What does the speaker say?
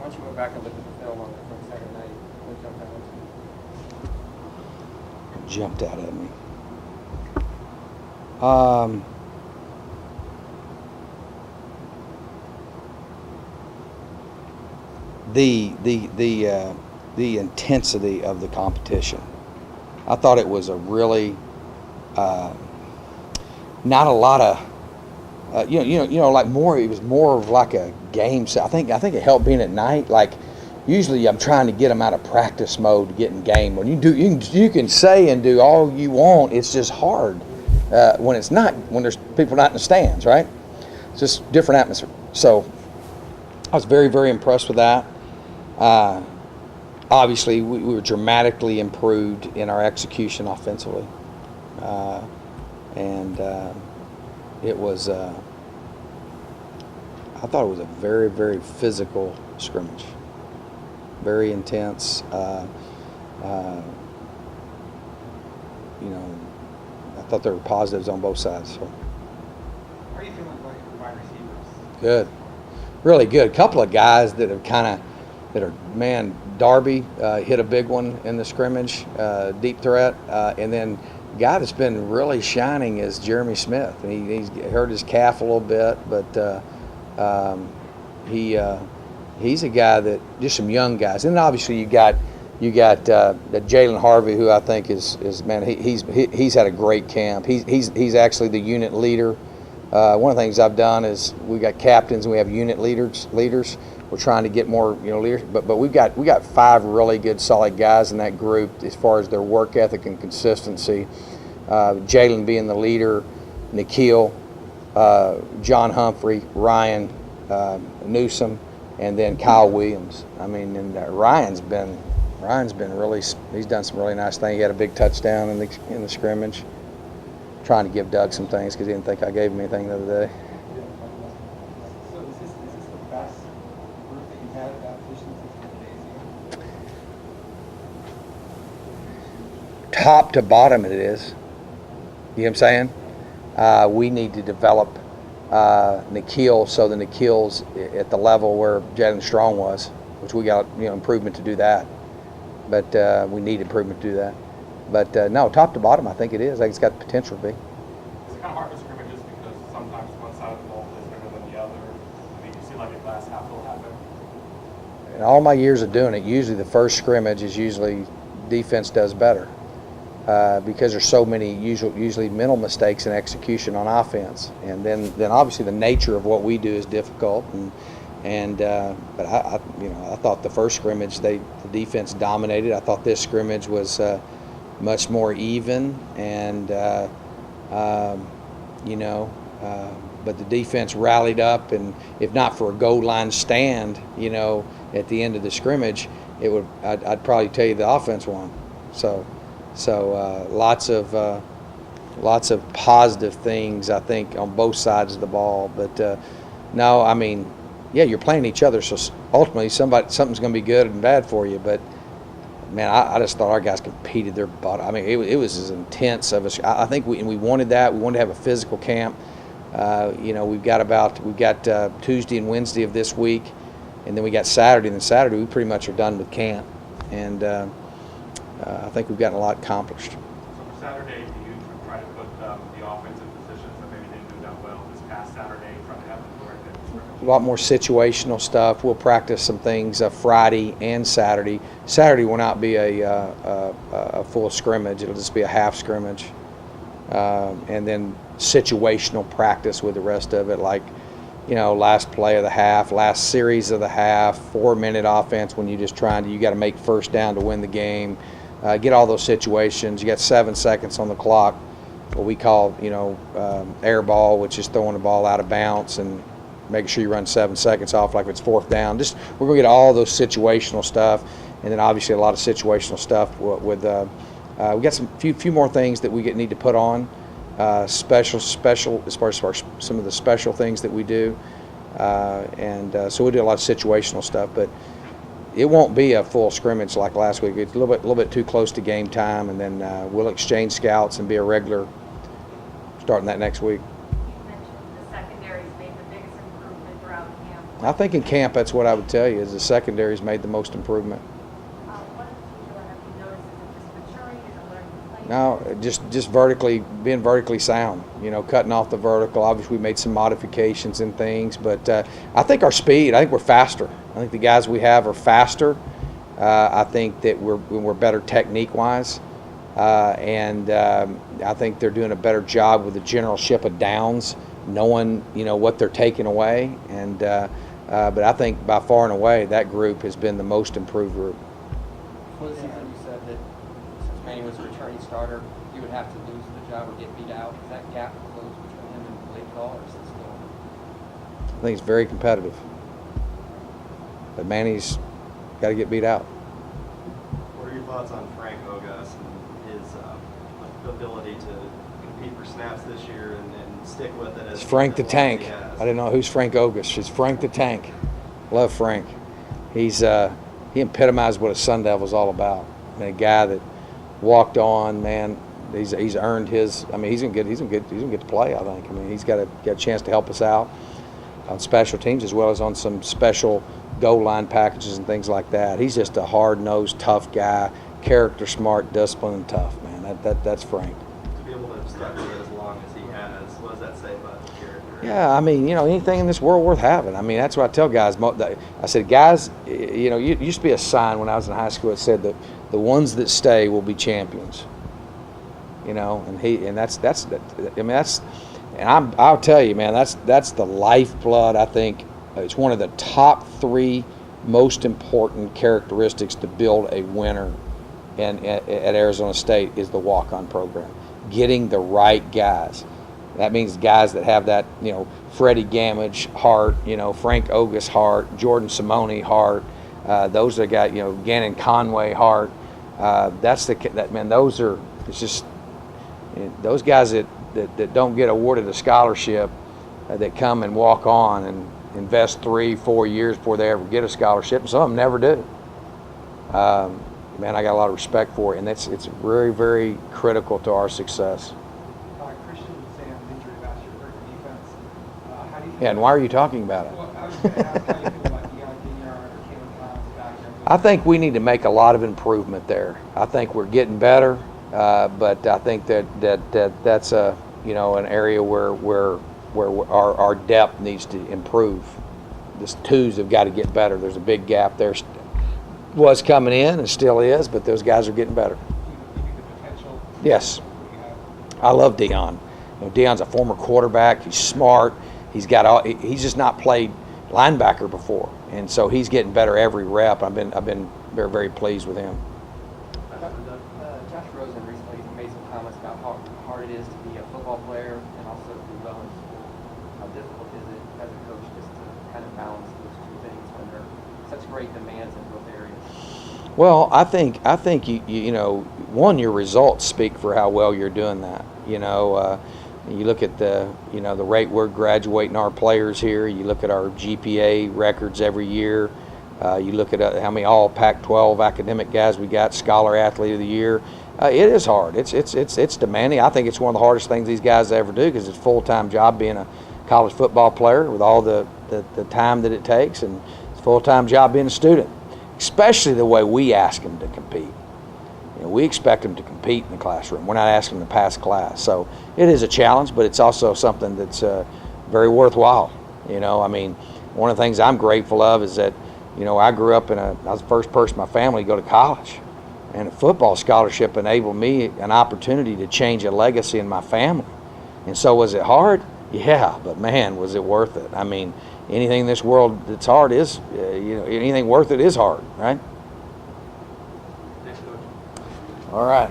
don't you go back and look at the film on Saturday night? What jumped out at you? Jumped out at me. The intensity of the competition. I thought it was a really not a lot of like more. It was more of like a game. So I think it helped being at night. Like usually I'm trying to get them out of practice mode to get in game. When you can say and do all you want. It's just hard when there's people not in the stands, right? It's just different atmosphere. So I was very, very impressed with that. Obviously, we were dramatically improved in our execution offensively, and it was. I thought it was a very, very physical scrimmage, very intense. I thought there were positives on both sides. So. How are you feeling about your wide receivers? Good, really good. A couple of guys that are man. Darby hit a big one in the scrimmage, deep threat, and then the guy that's been really shining is Jeremy Smith. And he's hurt his calf a little bit, but he's a guy that just some young guys. And then obviously you got Jalen Harvey, who I think is man. He's had a great camp. He's actually the unit leader. One of the things I've done is we got captains and we have unit leaders. We're trying to get more, leaders, but we got 5 really good, solid guys in that group as far as their work ethic and consistency. Jalen being the leader, Nikhil, John Humphrey, Ryan Newsom, and then Kyle Williams. I mean, and Ryan's been really. He's done some really nice things. He had a big touchdown in the scrimmage. Trying to give Doug some things because he didn't think I gave him anything the other day. So is this the best group that you've had at that position since 10 days ago? Top to bottom it is. You know what I'm saying? We need to develop Nikhil so the Nikhil's at the level where Jalen Strong was, which we got improvement to do that. But we need improvement to do that. But no, top to bottom, I think it is. I think it's got the potential to be. Is it kind of hard to scrimmage just because sometimes one side of the ball is better than the other? I mean, you see like in last half will happen. In all my years of doing it, usually the first scrimmage is usually defense does better because there's so many usually mental mistakes in execution on offense, and then obviously the nature of what we do is difficult. But I thought the first scrimmage the defense dominated. I thought this scrimmage was much more even, and but the defense rallied up, and if not for a goal line stand, at the end of the scrimmage, I'd probably tell you the offense won. So lots of positive things I think on both sides of the ball. But no, I mean, yeah, you're playing each other, so ultimately something's going to be good and bad for you. But man, I just thought our guys competed their butt. I mean, it was as intense of us. I think we wanted that. We wanted to have a physical camp. We've got Tuesday and Wednesday of this week, and then we got Saturday. And then Saturday we pretty much are done with camp, and I think we've gotten a lot accomplished. So for Saturday, do you try to put the offense in positions that maybe didn't do that well this past Saturday, try to have them correct it? A lot more situational stuff. We'll practice some things Friday and Saturday. Saturday will not be a full scrimmage. It'll just be a half scrimmage. And then situational practice with the rest of it, like, last play of the half, last series of the half, 4-minute offense when you got to make first down to win the game. Get all those situations. You got 7 seconds on the clock, what we call, air ball, which is throwing the ball out of bounds and making sure you run 7 seconds off like if it's fourth down. We're going to get all those situational stuff, and then obviously a lot of situational stuff with we got some few more things that we need to put on. Special as far as some of the special things that we do, so we do a lot of situational stuff, but it won't be a full scrimmage like last week. It's a little bit too close to game time, and then we'll exchange scouts and be a regular starting that next week. You mentioned the secondaries made the biggest improvement throughout camp. I think in camp, that's what I would tell you, is the secondary's made the most improvement. What have you noticed? Is it just maturing? Is it learning to play? No, just being vertically sound, you know, cutting off the vertical. Obviously, we made some modifications and things, but I think our speed, I think we're faster. I think the guys we have are faster. I think that we're better technique-wise. And I think they're doing a better job with the generalship of downs, knowing, you know, what they're taking away. And but I think by far and away that group has been the most improved group. Before the season, you said that since Manny was a returning starter, he would have to lose the job or get beat out. Is that gap closed between him and Blake Hall, or is it still? I think it's very competitive. But Manny's got to get beat out. What are your thoughts on Frank Ogas and his ability to compete for snaps this year and stick with it? It's Frank the Tank. I didn't know who's Frank Ogas. It's Frank the Tank. Love Frank. He epitomized what a Sun Devil's all about. I mean, a guy that walked on, man. He's earned his. I mean, he's gonna get to play. I think. I mean, he's got a chance to help us out on special teams as well as on some special goal line packages and things like that. He's just a hard-nosed, tough guy, character smart, disciplined, and tough, man. That's Frank. To be able to stuck with it as long as he has, what does that say about the character? Yeah, I mean, you know, anything in this world worth having. I mean, that's what I tell guys. I said, guys, you know, it used to be a sign when I was in high school. It said that the ones that stay will be champions. You know, I'll tell you, man, that's the lifeblood. I think it's one of the top 3 most important characteristics to build a winner at Arizona State is the walk-on program. Getting the right guys. That means guys that have that, you know, Freddie Gamage heart, you know, Frank Ogas heart, Jordan Simone heart. Those are the guys, you know, Gannon Conway heart. Those are, it's just, you know, those guys that don't get awarded a scholarship, that come and walk on and invest 3-4 years before they ever get a scholarship, and some of them never do. Man, I got a lot of respect for it, and it's very, very critical to our success. Christian Sam's injury last year hurt the defense. How do you feel? Yeah, and why are you talking about it? Well, I was going to ask how you feel about Deion Dinyard or Caleb Collins back there. I think we need to make a lot of improvement there. I think we're getting better, but I think that's a, you know, an area where our depth needs to improve. The twos have got to get better. There's a big gap there. Was coming in and still is, but those guys are getting better. You think the potential? Yes. You have? I love Deion. You know, Deion's a former quarterback. He's smart. He's just not played linebacker before, and so he's getting better every rep. I've been very, very pleased with him. Josh Rosen recently made some comments about how hard it is to be a football player and also to do well in school. How difficult is it as a coach just to kind of balance those 2 things when there are such great demands in both areas? Well, I think you know, one, your results speak for how well you're doing that. You know, you look at the rate we're graduating our players here. You look at our GPA records every year. You look at how many all Pac-12 academic guys we got, Scholar Athlete of the Year. It is hard. It's demanding. I think it's one of the hardest things these guys ever do because it's a full-time job being a college football player with all the time that it takes, and it's a full-time job being a student, especially the way we ask them to compete. You know, we expect them to compete in the classroom. We're not asking them to pass class. So it is a challenge, but it's also something that's very worthwhile. You know, I mean, one of the things I'm grateful of is that, you know, I grew up I was the first person in my family to go to college. And a football scholarship enabled me an opportunity to change a legacy in my family. And so was it hard? Yeah, but man, was it worth it? I mean, anything in this world that's hard is, you know, anything worth it is hard, right? Thanks, Coach. All right.